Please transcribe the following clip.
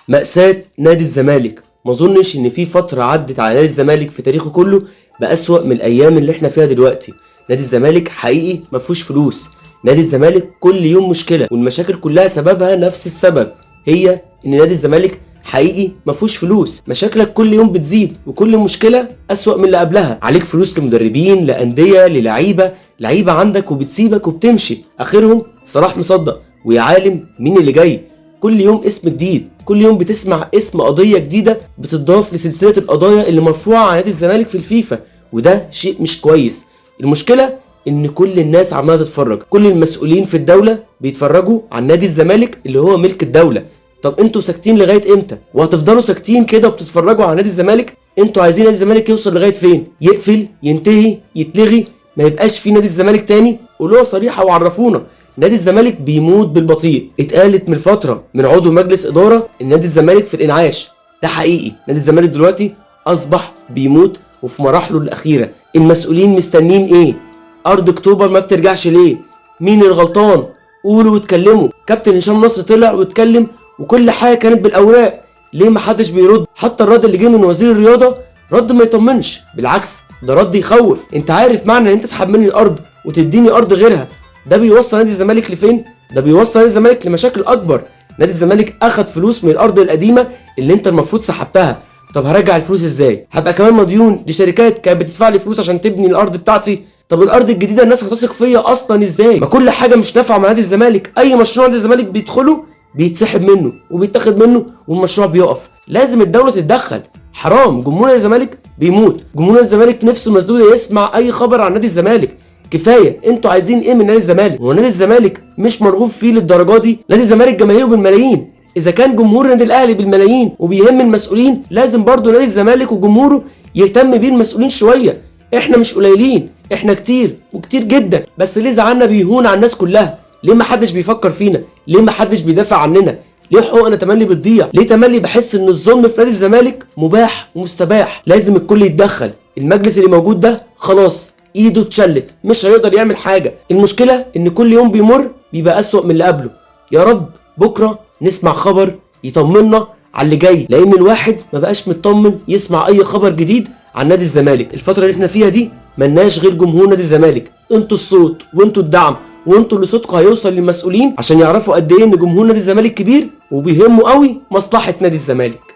مأساة نادي الزمالك. ما اظنش ان في فترة عدت على نادي الزمالك في تاريخه كله بأسوأ من الايام اللي احنا فيها دلوقتي. نادي الزمالك حقيقي ما فيهوش فلوس. نادي الزمالك كل يوم مشكلة، والمشاكل كلها سببها نفس السبب، هي ان نادي الزمالك حقيقي ما فيهوش فلوس. مشاكلك كل يوم بتزيد، وكل مشكلة أسوأ من اللي قبلها. عليك فلوس لمدربين، لأندية، لعيبة عندك وبتسيبك وبتمشي. اخرهم صلاح مصدق، ويا عالم مين اللي جاي. كل يوم اسم جديد، كل يوم بتسمع اسم قضية جديدة بتضاف لسلسلة القضايا اللي مرفوعة على نادي الزمالك في الفيفا، وده شيء مش كويس. المشكلة ان كل الناس عمالة تتفرج، كل المسؤولين في الدولة بيتفرجوا عن نادي الزمالك اللي هو ملك الدولة. طب انتوا ساكتين لغاية امتى؟ وهتفضلوا ساكتين كده وبتتفرجوا على نادي الزمالك؟ انتوا عايزين نادي الزمالك يوصل لغاية فين؟ يقفل؟ ينتهي؟ يتلغي؟ ما يبقاش في نادي الزمالك تاني؟ قولوها صريحة وعرفونا. نادي الزمالك بيموت بالبطيء. اتقالت من فترة من عضو مجلس إدارة ان نادي الزمالك في الانعاش. ده حقيقي، نادي الزمالك دلوقتي اصبح بيموت وفي مراحله الاخيرة. المسؤولين مستنين ايه؟ ارض اكتوبر ما بترجعش ليه؟ مين الغلطان؟ قولوا واتكلموا. كابتن هشام نصر طلع واتكلم وكل حاجة كانت بالاوراق، ليه محدش بيرد؟ حتى الرد اللي جه من وزير الرياضة رد ما يطمنش، بالعكس ده رد يخوف. انت عارف معنى ان انت تسحب مني الارض وتديني ارض غيرها ده بيوصل نادي الزمالك لفين؟ ده بيوصل نادي الزمالك لمشاكل اكبر. نادي الزمالك اخد فلوس من الارض القديمه اللي انت المفروض سحبتها. طب هرجع الفلوس ازاي؟ هبقى كمان مديون لشركات كانت بتدفع لي فلوس عشان تبني الارض بتاعتي. طب الارض الجديده الناس هتثق فيا اصلا ازاي؟ ما كل حاجه مش نافعه مع نادي الزمالك. اي مشروع نادي الزمالك بيدخله بيتسحب منه وبيتاخد منه والمشروع بيقف. لازم الدوله تتدخل. حرام، جمهور نادي الزمالك بيموت. جمهور نادي الزمالك نفسه مسدوده يسمع اي خبر عن نادي الزمالك. كفايه، انتوا عايزين ايه من نادي الزمالك؟ هو نادي الزمالك مش مرغوب فيه للدرجه دي؟ نادي الزمالك جماهيره بالملايين. اذا كان جمهور النادي الاهلي بالملايين وبيهم المسؤولين، لازم برضو نادي الزمالك وجمهوره يهتم بيه المسؤولين شويه. احنا مش قليلين، احنا كتير وكتير جدا، بس ليه زعلنا بيهون على الناس كلها؟ ليه ما حدش بيفكر فينا؟ ليه ما حدش بيدافع عننا؟ ليه حقوقنا تملي بتضيع؟ ليه تملي بحس ان الظلم في نادي الزمالك مباح ومستباح؟ لازم الكل يتدخل. المجلس اللي موجود ده خلاص ايده اتشلت، مش هيقدر يعمل حاجه. المشكله ان كل يوم بيمر بيبقى اسوأ من اللي قبله. يا رب بكره نسمع خبر يطمنا على اللي جاي، لان الواحد ما بقاش مطمن يسمع اي خبر جديد عن نادي الزمالك. الفتره اللي احنا فيها دي ملناش غير جمهور نادي الزمالك. انتوا الصوت وانتوا الدعم، وانتوا اللي صوتكم هيوصل للمسؤولين عشان يعرفوا قد ايه ان جمهور نادي الزمالك كبير وبيهمه قوي مصلحه نادي الزمالك.